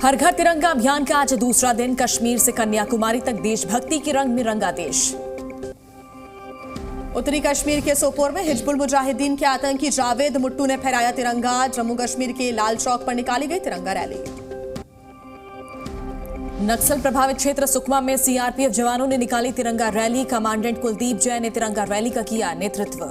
हर घर तिरंगा अभियान का आज दूसरा दिन। कश्मीर से कन्याकुमारी तक देशभक्ति के रंग में रंगा देश। उत्तरी कश्मीर के सोपोर में हिजबुल मुजाहिदीन के आतंकी जावेद मुट्टू ने फहराया तिरंगा। जम्मू कश्मीर के लाल चौक पर निकाली गई तिरंगा रैली। नक्सल प्रभावित क्षेत्र सुकमा में सीआरपीएफ जवानों ने निकाली तिरंगा रैली। कमांडेंट कुलदीप जैन ने तिरंगा रैली का किया नेतृत्व।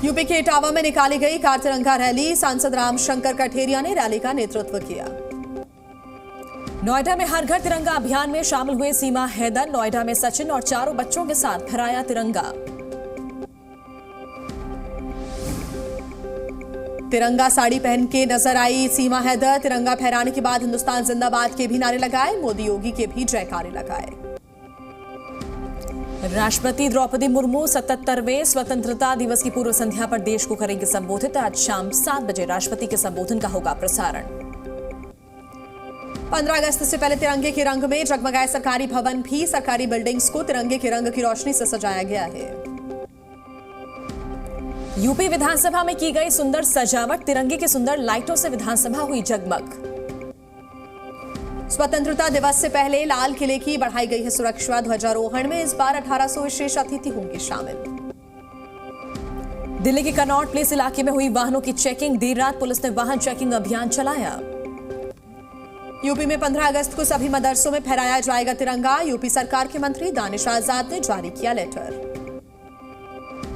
यूपी के इटावा में निकाली गई कार तिरंगा रैली। सांसद रामशंकर कठेरिया ने रैली का नेतृत्व किया। नोएडा में हर घर तिरंगा अभियान में शामिल हुए सीमा हैदर। नोएडा में सचिन और चारों बच्चों के साथ फहराया तिरंगा। तिरंगा साड़ी पहन के नजर आई सीमा हैदर। तिरंगा फहराने के बाद हिंदुस्तान जिंदाबाद के भी नारे लगाए। मोदी योगी के भी जयकारे लगाए। राष्ट्रपति द्रौपदी मुर्मू 77वें स्वतंत्रता दिवस की पूर्व संध्या पर देश को करेंगे संबोधित। आज शाम 7 बजे राष्ट्रपति के संबोधन का होगा प्रसारण। 15 अगस्त से पहले तिरंगे के रंग में जगमगाए सरकारी भवन भी। सरकारी बिल्डिंग्स को तिरंगे के रंग की रोशनी से सजाया गया है। यूपी विधानसभा में की गई सुंदर सजावट। तिरंगे की सुंदर लाइटों से विधानसभा हुई जगमग। स्वतंत्रता दिवस से पहले लाल किले की बढ़ाई गई है सुरक्षा। ध्वजारोहण में इस बार 1800 विशेष अतिथि होंगे शामिल। दिल्ली के कनॉट प्लेस इलाके में हुई वाहनों की चेकिंग। देर रात पुलिस ने वाहन चेकिंग अभियान चलाया। यूपी में 15 अगस्त को सभी मदरसों में फहराया जाएगा तिरंगा। यूपी सरकार के मंत्री दानिश आजाद ने जारी किया लेटर।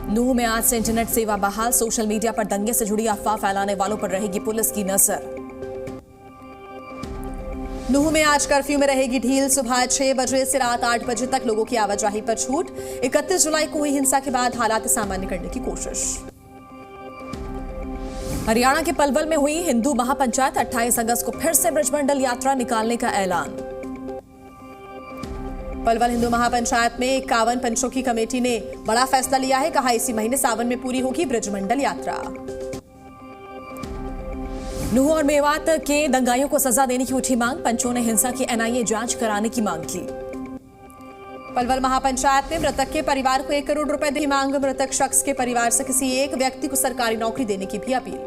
नूह में आज से इंटरनेट सेवा बहाल। सोशल मीडिया पर दंगे से जुड़ी अफवाह फैलाने वालों पर रहेगी पुलिस की नजर। नूह में आज कर्फ्यू में रहेगी ढील। सुबह 6 बजे से रात 8 बजे तक लोगों की आवाजाही पर छूट। 31 जुलाई को हुई हिंसा के बाद हालात सामान्य करने की कोशिश। हरियाणा के पलवल में हुई हिंदू महापंचायत। 28 अगस्त को फिर से ब्रजमंडल यात्रा निकालने का ऐलान। पलवल हिंदू महापंचायत में 51 पंचों की कमेटी ने बड़ा फैसला लिया है। कहा इसी महीने सावन में पूरी होगी ब्रजमंडल यात्रा। नूह और मेवात के दंगाइयों को सजा देने की उठी मांग। पंचों ने हिंसा की एनआईए जांच कराने की मांग की। पलवल महापंचायत में मृतक के परिवार को 1 करोड़ रुपए देने की मांग। मृतक शख्स के परिवार से किसी एक व्यक्ति को सरकारी नौकरी देने की भी अपील।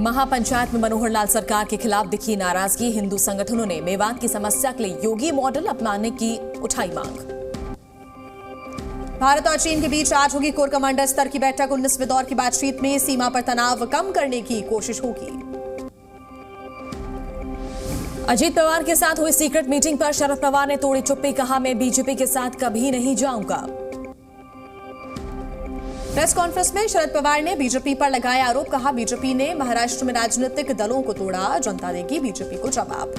महापंचायत में मनोहर लाल सरकार के खिलाफ दिखी नाराजगी। हिंदू संगठनों ने मेवात की समस्या के लिए योगी मॉडल अपनाने की उठाई मांग। भारत और चीन के बीच आज होगी कोर कमांडर स्तर की बैठक। 19वें दौर की बातचीत में सीमा पर तनाव कम करने की कोशिश होगी। अजीत पवार के साथ हुई सीक्रेट मीटिंग पर शरद पवार ने तोड़ी चुप्पी। कहा मैं बीजेपी के साथ कभी नहीं जाऊंगा। प्रेस कॉन्फ्रेंस में शरद पवार ने बीजेपी पर लगाए आरोप। कहा बीजेपी ने महाराष्ट्र में राजनीतिक दलों को तोड़ा। जनता देगी बीजेपी को जवाब।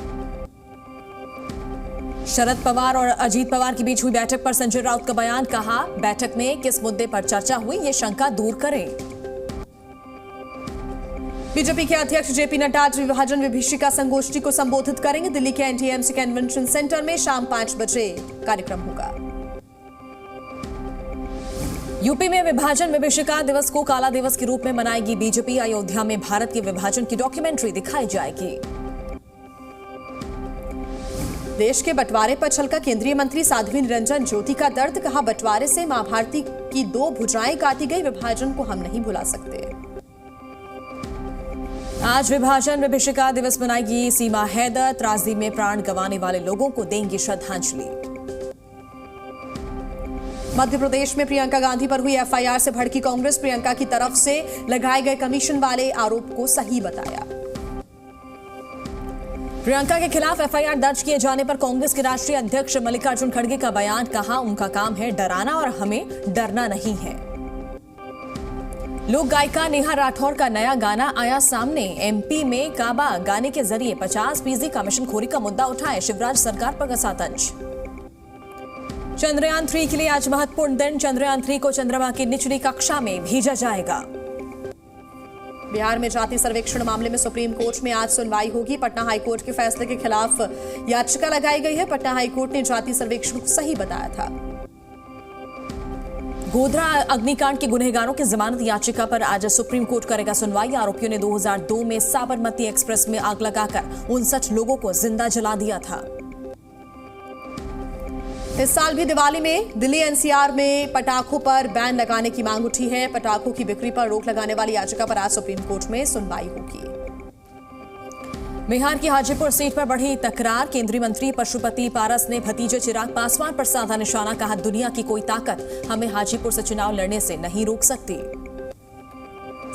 शरद पवार और अजीत पवार के बीच हुई बैठक पर संजय राउत का बयान। कहा बैठक में किस मुद्दे पर चर्चा हुई ये शंका दूर करें। बीजेपी के अध्यक्ष जेपी नड्डा आज विभाजन विभीषिका संगोष्ठी को संबोधित करेंगे। दिल्ली के एनटीएमसी कन्वेंशन सेंटर में शाम 5 बजे कार्यक्रम होगा। यूपी में विभाजन विभीषिका दिवस को काला दिवस के रूप में मनाएगी बीजेपी। अयोध्या में भारत के विभाजन की डॉक्यूमेंट्री दिखाई जाएगी। देश के बंटवारे पर छलका केंद्रीय मंत्री साध्वी निरंजन ज्योति का दर्द। कहा बंटवारे से मां भारती की 2 भुजाएं काटी गई। विभाजन को हम नहीं भुला सकते। आज विभाजन विभीषिका दिवस मनाएगी सीमा हैदर। त्रासदी में प्राण गंवाने वाले लोगों को देंगी श्रद्धांजलि। मध्य प्रदेश में प्रियंका गांधी पर हुई एफआईआर से भड़की कांग्रेस। प्रियंका की तरफ से लगाए गए कमीशन वाले आरोप को सही बताया। प्रियंका के खिलाफ एफआईआर दर्ज किए जाने पर कांग्रेस के राष्ट्रीय अध्यक्ष मल्लिकार्जुन खड़गे का बयान। कहा उनका काम है डराना और हमें डरना नहीं है। लोक गायिका नेहा राठौर का नया गाना आया सामने। एमपी में काबा गाने के जरिए 50% कमीशनखोरी का मुद्दा उठाए शिवराज सरकार पर कसा तंज। चंद्रयान 3 के लिए आज महत्वपूर्ण दिन। चंद्रयान 3 को चंद्रमा की निचली कक्षा में भेजा जाएगा। बिहार में जाति सर्वेक्षण मामले में सुप्रीम कोर्ट में आज सुनवाई होगी। पटना हाईकोर्ट के फैसले के खिलाफ याचिका लगाई गई है। पटना हाईकोर्ट ने जाति सर्वेक्षण को सही बताया था। गोधरा अग्निकांड के गुनहगारों की जमानत याचिका पर आज सुप्रीम कोर्ट करेगा सुनवाई। आरोपियों ने 2002 में साबरमती एक्सप्रेस में आग लगाकर 59 लोगों को जिंदा जला दिया था। इस साल भी दिवाली में दिल्ली एनसीआर में पटाखों पर बैन लगाने की मांग उठी है। पटाखों की बिक्री पर रोक लगाने वाली याचिका पर आज सुप्रीम कोर्ट में सुनवाई होगी। बिहार की हाजीपुर सीट पर बढ़ी तकरार। केंद्रीय मंत्री पशुपति पारस ने भतीजे चिराग पासवान पर साधा निशाना। कहा, दुनिया की कोई ताकत हमें हाजीपुर से चुनाव लड़ने से नहीं रोक सकती।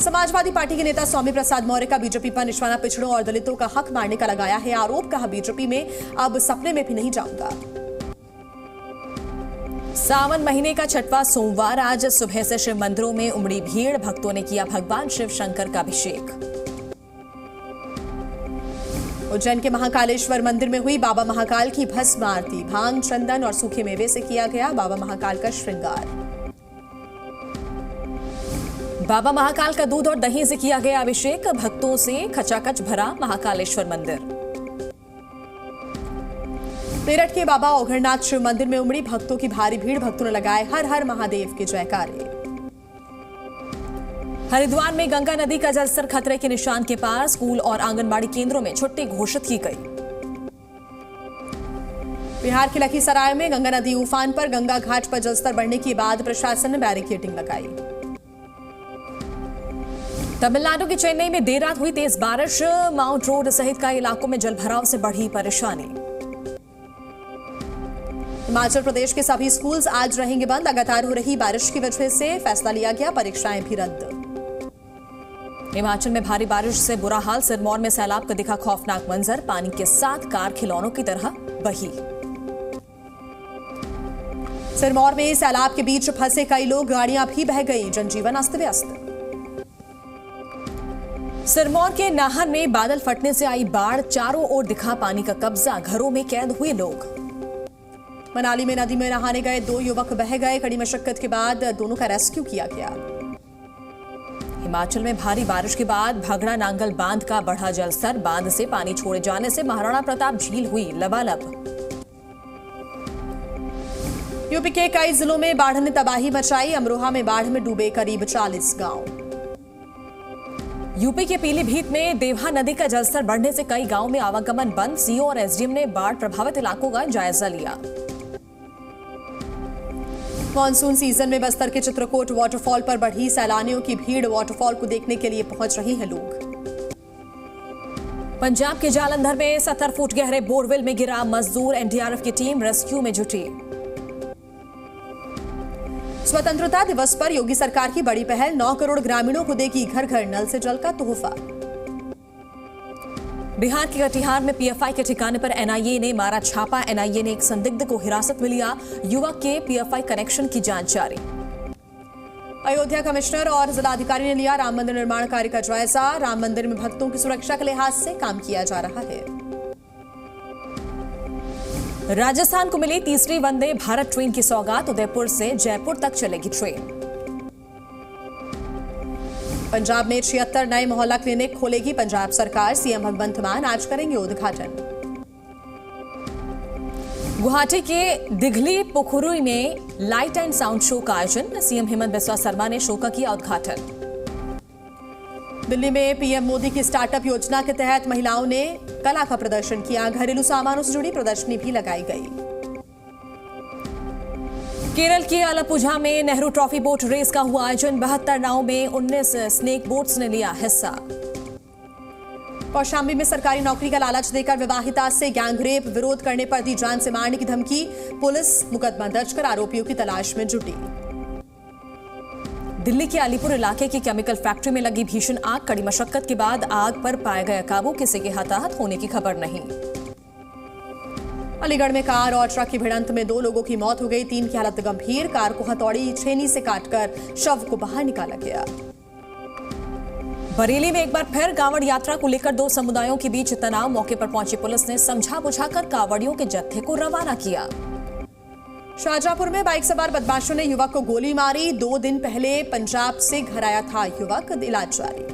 समाजवादी पार्टी के नेता स्वामी प्रसाद मौर्य का बीजेपी पर निशाना पिछड़ों और दलितों का हक मारने का लगाया है आरोप। कहा, बीजेपी में अब सपने में भी नहीं जाऊंगा। सावन महीने का छठवां सोमवार। आज सुबह से शिव मंदिरों में उमड़ी भीड़। भक्तों ने किया भगवान शिव शंकर का अभिषेक। उज्जैन के महाकालेश्वर मंदिर में हुई बाबा महाकाल की भस्म आरती। भांग, चंदन और सूखे मेवे से किया गया बाबा महाकाल का श्रृंगार। बाबा महाकाल का दूध और दही से किया गया अभिषेक। भक्तों से खचाखच भरा महाकालेश्वर मंदिर। मेरठ के बाबा ओघरनाथ शिव मंदिर में उमड़ी भक्तों की भारी भीड़। भक्तों ने लगाए हर हर महादेव के जयकारे। हरिद्वार में गंगा नदी का जलस्तर खतरे के निशान के पार। स्कूल और आंगनबाड़ी केंद्रों में छुट्टी घोषित की गई। बिहार के लखीसराय में गंगा नदी उफान पर। गंगा घाट पर जलस्तर बढ़ने के बाद प्रशासन ने बैरिकेडिंग लगाई। तमिलनाडु के चेन्नई में देर रात हुई तेज बारिश। माउंट रोड सहित कई इलाकों में जलभराव से बढ़ी परेशानी। हिमाचल प्रदेश के सभी स्कूल्स आज रहेंगे बंद। लगातार हो रही बारिश की वजह से फैसला लिया गया, परीक्षाएं भी रद्द। हिमाचल में भारी बारिश से बुरा हाल। सिरमौर में सैलाब का दिखा खौफनाक मंजर। पानी के साथ कार खिलौनों की तरह बही। सिरमौर में सैलाब के बीच फंसे कई लोग, गाड़ियां भी बह गई। जनजीवन अस्त व्यस्त। सिरमौर के नाहन में बादल फटने से आई बाढ़। चारों ओर दिखा पानी का कब्जा। घरों में कैद हुए लोग। मनाली में नदी में नहाने गए 2 युवक बह गए। कड़ी मशक्कत के बाद दोनों का रेस्क्यू किया गया। हिमाचल में भारी बारिश के बाद भागड़ा नांगल बांध का बढ़ा जलस्तर। बांध से पानी छोड़े जाने से महाराणा प्रताप झील हुई लबालब। यूपी के कई जिलों में बाढ़ ने तबाही मचाई। अमरोहा में बाढ़ में डूबे करीब 40 गांव। यूपी के पीलीभीत में देवहा नदी का जलस्तर बढ़ने से कई गांवों में आवागमन बंद। सीओ और एसडीएम ने बाढ़ प्रभावित इलाकों का जायजा लिया। मॉनसून सीजन में बस्तर के चित्रकूट वाटरफॉल पर बढ़ी सैलानियों की भीड़। वाटरफॉल को देखने के लिए पहुंच रहे हैं लोग। पंजाब के जालंधर में 70 फुट गहरे बोरवेल में गिरा मजदूर। एनडीआरएफ की टीम रेस्क्यू में जुटी। स्वतंत्रता दिवस पर योगी सरकार की बड़ी पहल। 9 करोड़ ग्रामीणों को देगी घर घर नल से जल का तोहफा। बिहार के कटिहार में पीएफआई के ठिकाने पर एनआईए ने मारा छापा। एनआईए ने एक संदिग्ध को हिरासत में लिया। युवक के पीएफआई कनेक्शन की जांच जारी। अयोध्या कमिश्नर और जिलाधिकारी ने लिया राम मंदिर निर्माण कार्य का जायजा। राम मंदिर में भक्तों की सुरक्षा के लिहाज से काम किया जा रहा है। राजस्थान को मिली तीसरी वंदे भारत ट्रेन की सौगात। उदयपुर से जयपुर तक चलेगी ट्रेन। पंजाब में 76 नए मोहल्ला क्लिनिक खोलेगी पंजाब सरकार। सीएम भगवंत मान आज करेंगे उद्घाटन। गुवाहाटी के दिघली पोखुरी में लाइट एंड साउंड शो का आयोजन। सीएम हेमंत बिस्वा शर्मा ने शो का किया उद्घाटन। दिल्ली में पीएम मोदी की स्टार्टअप योजना के तहत महिलाओं ने कला का प्रदर्शन किया। घरेलू सामानों से जुड़ी प्रदर्शनी भी लगाई गई। केरल के आलपुझा में नेहरू ट्रॉफी बोट रेस का हुआ आयोजन। 72 नावों में 19 स्नेक बोट्स ने लिया हिस्सा। कौशाम्बी में सरकारी नौकरी का लालच देकर विवाहिता से गैंगरेप। विरोध करने पर दी जान से मारने की धमकी। पुलिस मुकदमा दर्ज कर आरोपियों की तलाश में जुटी। दिल्ली के अलीपुर इलाके की केमिकल फैक्ट्री में लगी भीषण आग। कड़ी मशक्कत के बाद आग पर पाया गया काबू। किसी के हताहत होने की खबर नहीं। अलीगढ़ में कार और ट्रक की भिड़ंत में 2 लोगों की मौत हो गई। 3 की हालत गंभीर। कार को हथौड़ी छेनी से काटकर शव को बाहर निकाला गया। बरेली में एक बार फिर कांवड़ यात्रा को लेकर 2 समुदायों के बीच तनाव। मौके पर पहुंची पुलिस ने समझा बुझाकर कांवड़ियों के जत्थे को रवाना किया। शाहजहांपुर में बाइक सवार बदमाशों ने युवक को गोली मारी। 2 दिन पहले पंजाब से घर आया था युवक। इलाज जारी।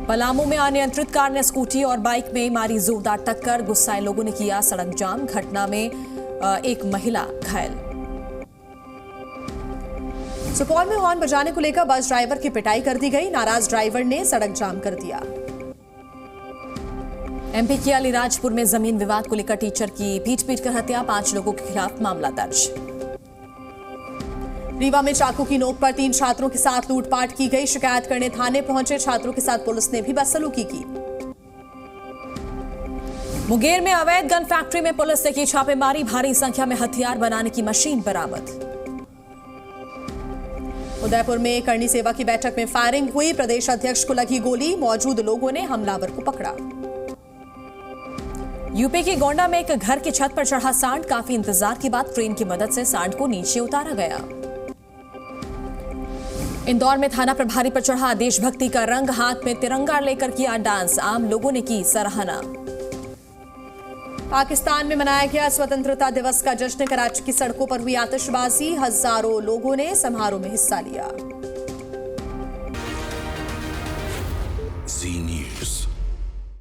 पलामू में अनियंत्रित कार ने स्कूटी और बाइक में मारी जोरदार टक्कर। गुस्साए लोगों ने किया सड़क जाम। घटना में एक महिला घायल। सुपौल में हॉर्न बजाने को लेकर बस ड्राइवर की पिटाई कर दी गई। नाराज ड्राइवर ने सड़क जाम कर दिया। एमपी के अलीराजपुर में जमीन विवाद को लेकर टीचर की पीट कर हत्या। 5 लोगों के खिलाफ मामला दर्ज। रीवा में चाकू की नोक पर 3 छात्रों के साथ लूटपाट की गई। शिकायत करने थाने पहुंचे छात्रों के साथ पुलिस ने भी बदसलूकी की। मुंगेर में अवैध गन फैक्ट्री में पुलिस ने की छापेमारी, भारी संख्या में हथियार बनाने की मशीन बरामद। उदयपुर में करनी सेवा की बैठक में फायरिंग हुई, प्रदेश अध्यक्ष को लगी गोली, मौजूद लोगों ने हमलावर को पकड़ा। यूपी के गोंडा में एक घर की छत पर चढ़ा सांड, काफी इंतजार के बाद ट्रेन की मदद से सांड को नीचे उतारा गया। इंदौर में थाना प्रभारी पर चढ़ा देशभक्ति का रंग, हाथ में तिरंगा लेकर किया डांस, आम लोगों ने की सराहना। पाकिस्तान में मनाया गया स्वतंत्रता दिवस का जश्न, कराची की सड़कों पर हुई आतिशबाजी, हजारों लोगों ने समारोह में हिस्सा लिया।